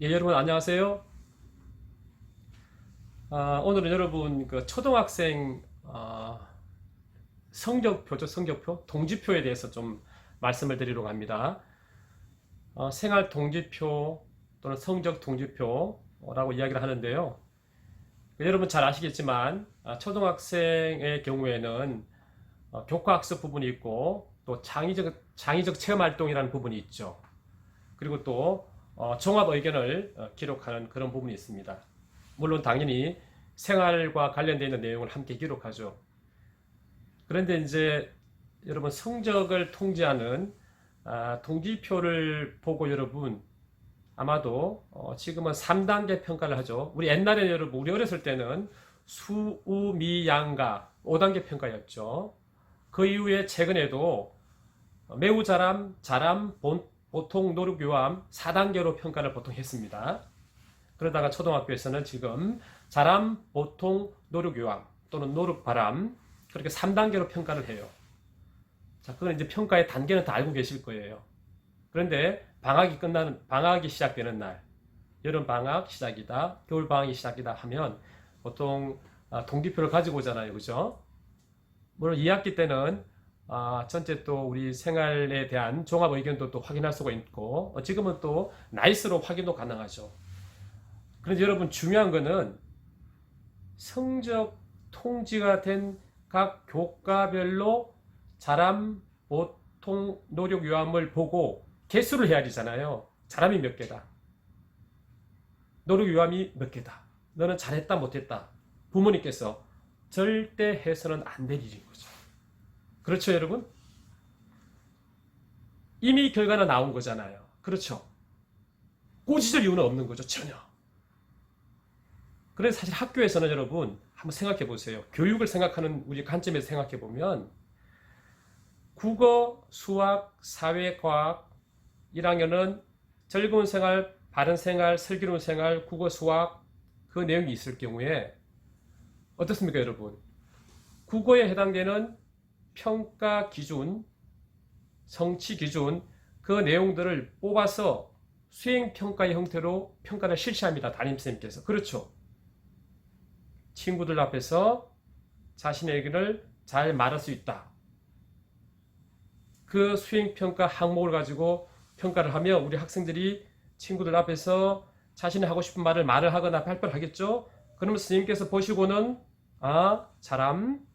예, 여러분 안녕하세요. 오늘은 여러분 그 초등학생 성적표죠, 성적표, 동지표에 대해서 좀 말씀을 드리려고 합니다. 생활 동지표 또는 성적 동지표라고 이야기를 하는데요. 여러분 잘 아시겠지만 초등학생의 경우에는 교과학습 부분이 있고 또 창의적 체험 활동이라는 부분이 있죠. 그리고 또 종합 의견을 기록하는 그런 부분이 있습니다. 물론 당연히 생활과 관련되어 있는 내용을 함께 기록하죠. 그런데 이제 여러분 성적을 통지하는 동기표를 보고 여러분 아마도 지금은 3단계 평가를 하죠. 우리 옛날에 여러분 우리 어렸을 때는 수우미양가 5단계 평가였죠. 그 이후에 최근에도 매우 잘함, 보통, 노력, 요함 4단계로 평가를 보통 했습니다. 그러다가 초등학교에서는 지금 잘함, 보통, 노력, 요함 또는 노력, 바람 그렇게 3단계로 평가를 해요. 자, 그건 이제 평가의 단계는 다 알고 계실 거예요. 그런데 방학이 시작되는 날, 여름 방학 시작이다, 겨울 방학이 시작이다 하면 보통 동기표를 가지고 오잖아요. 그죠? 물론 2학기 때는 전체 또 우리 생활에 대한 종합 의견도 또 확인할 수가 있고 지금은 또 나이스로 확인도 가능하죠. 그런데 여러분 중요한 거는 성적 통지가 된 각 교과별로 잘함, 보통, 노력, 요함을 보고 개수를 해야 되잖아요. 잘함이 몇 개다. 노력, 요함이 몇 개다. 너는 잘했다, 못했다. 부모님께서 절대 해서는 안 될 일인 거죠. 그렇죠, 여러분? 이미 결과는 나온 거잖아요. 그렇죠? 꼬지질 이유는 없는 거죠, 전혀. 그래서 사실 학교에서는 여러분 한번 생각해 보세요. 교육을 생각하는 우리 관점에서 생각해 보면 국어, 수학, 사회, 과학 1학년은 즐거운 생활, 바른 생활, 슬기로운 생활, 국어, 수학 그 내용이 있을 경우에 어떻습니까, 여러분? 국어에 해당되는 평가 기준, 성취 기준 그 내용들을 뽑아서 수행평가의 형태로 평가를 실시합니다. 담임선생님께서. 그렇죠. 친구들 앞에서 자신의 의견을 잘 말할 수 있다. 그 수행평가 항목을 가지고 평가를 하며 우리 학생들이 친구들 앞에서 자신이 하고 싶은 말을 하거나 발표를 하겠죠. 그러면 선생님께서 보시고는 잘함,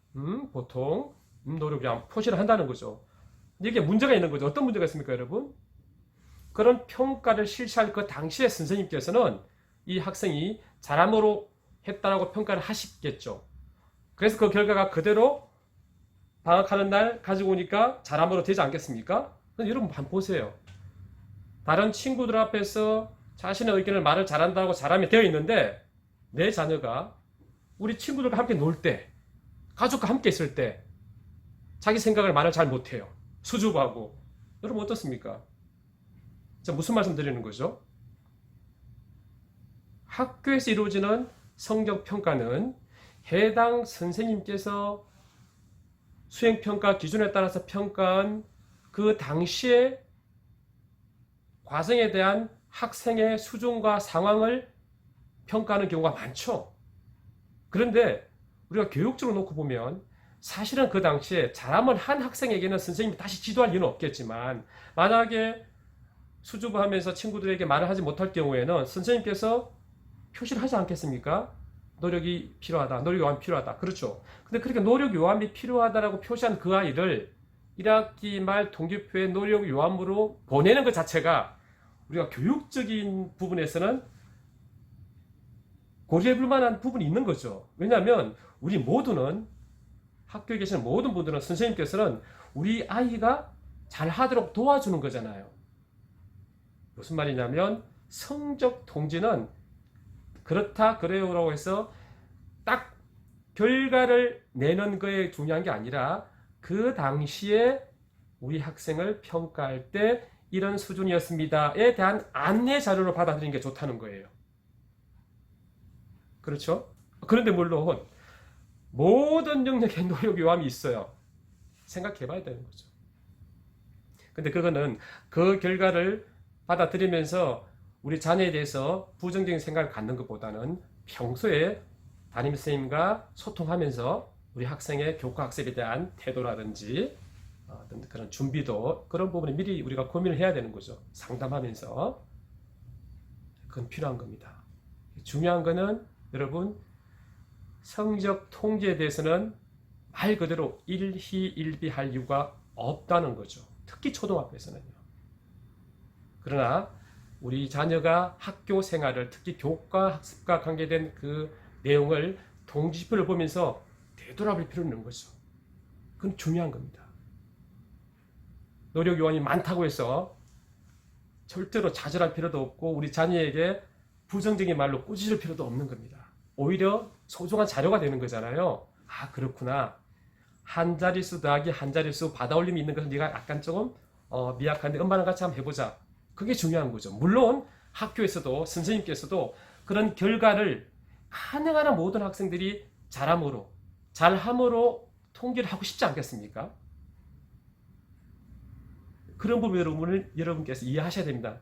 보통, 노력이랑 표시를 한다는 거죠. 이게 문제가 있는 거죠. 어떤 문제가 있습니까, 여러분? 그런 평가를 실시할 그 당시에 선생님께서는 이 학생이 잘함으로 했다라고 평가를 하시겠죠. 그래서 그 결과가 그대로 방학하는 날 가지고 오니까 잘함으로 되지 않겠습니까? 여러분 한번 보세요. 다른 친구들 앞에서 자신의 의견을 말을 잘한다고 잘함이 되어 있는데 내 자녀가 우리 친구들과 함께 놀 때, 가족과 함께 있을 때 자기 생각을 말을 잘 못해요. 수줍어하고. 여러분 어떻습니까? 자, 무슨 말씀 드리는 거죠? 학교에서 이루어지는 성적평가는 해당 선생님께서 수행평가 기준에 따라서 평가한 그 당시의 과정에 대한 학생의 수준과 상황을 평가하는 경우가 많죠. 그런데 우리가 교육적으로 놓고 보면 사실은 그 당시에 잘함을 한 학생에게는 선생님이 다시 지도할 이유는 없겠지만 만약에 수줍어하면서 친구들에게 말을 하지 못할 경우에는 선생님께서 표시를 하지 않겠습니까? 노력이 필요하다. 노력 요함이 필요하다. 그렇죠. 근데 그렇게 노력 요함이 필요하다라고 표시한 그 아이를 1학기 말 동기표에 노력 요함으로 보내는 것 자체가 우리가 교육적인 부분에서는 고려해볼 만한 부분이 있는 거죠. 왜냐하면 우리 모두는 학교에 계시는 모든 분들은 선생님께서는 우리 아이가 잘하도록 도와주는 거잖아요. 무슨 말이냐면 성적 통지는 그렇다 그래요라고 해서 딱 결과를 내는 거에 중요한 게 아니라 그 당시에 우리 학생을 평가할 때 이런 수준이었습니다에 대한 안내 자료로 받아들이는 게 좋다는 거예요. 그렇죠? 그런데 물론 모든 영역에 노력 요함이 있어요. 생각해 봐야 되는 거죠. 근데 그거는 그 결과를 받아들이면서 우리 자녀에 대해서 부정적인 생각을 갖는 것보다는 평소에 담임선생님과 소통하면서 우리 학생의 교과 학습에 대한 태도라든지 어떤 그런 준비도 그런 부분에 미리 우리가 고민을 해야 되는 거죠. 상담하면서. 그건 필요한 겁니다. 중요한 거는 여러분 성적 통제에 대해서는 말 그대로 일희일비할 이유가 없다는 거죠. 특히 초등학교에서는요. 그러나 우리 자녀가 학교 생활을 특히 교과 학습과 관계된 그 내용을 통지표를 보면서 되돌아볼 필요는 있는 거죠. 그건 중요한 겁니다. 노력 요원이 많다고 해서 절대로 좌절할 필요도 없고 우리 자녀에게 부정적인 말로 꾸짖을 필요도 없는 겁니다. 오히려 소중한 자료가 되는 거잖아요. 아 그렇구나. 한 자릿수 더하기 한 자릿수 받아올림이 있는 것은 네가 약간 조금 미약한데 엄마랑 같이 한번 해보자. 그게 중요한 거죠. 물론 학교에서도 선생님께서도 그런 결과를 가능한 한 모든 학생들이 잘함으로 통계를 하고 싶지 않겠습니까? 그런 부분을 여러분께서 이해하셔야 됩니다.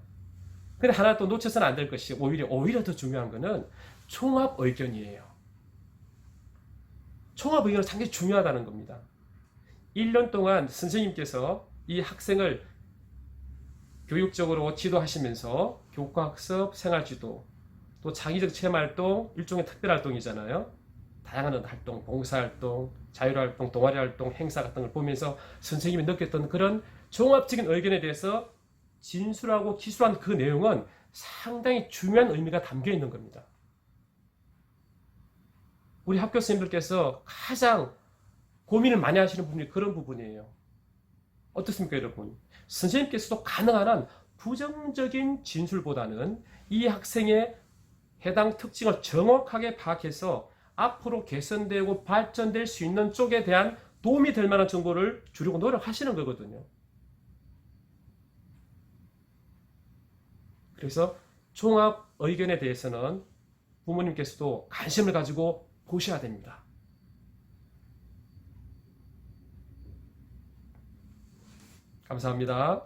근데 하나 또 놓쳐서는 안 될 것이 오히려 더 중요한 것은 종합 의견이에요. 종합 의견은 상당히 중요하다는 겁니다. 1년 동안 선생님께서 이 학생을 교육적으로 지도하시면서 교과학습, 생활지도, 또 창의적 체험활동, 일종의 특별활동이잖아요. 다양한 활동, 봉사활동, 자율활동, 동아리활동, 행사 같은 걸 보면서 선생님이 느꼈던 그런 종합적인 의견에 대해서 진술하고 기술한 그 내용은 상당히 중요한 의미가 담겨 있는 겁니다. 우리 학교 선생님들께서 가장 고민을 많이 하시는 부분이 그런 부분이에요. 어떻습니까, 여러분? 선생님께서도 가능한 한 부정적인 진술보다는 이 학생의 해당 특징을 정확하게 파악해서 앞으로 개선되고 발전될 수 있는 쪽에 대한 도움이 될 만한 정보를 주려고 노력하시는 거거든요. 그래서 종합 의견에 대해서는 부모님께서도 관심을 가지고 보셔야 됩니다. 감사합니다.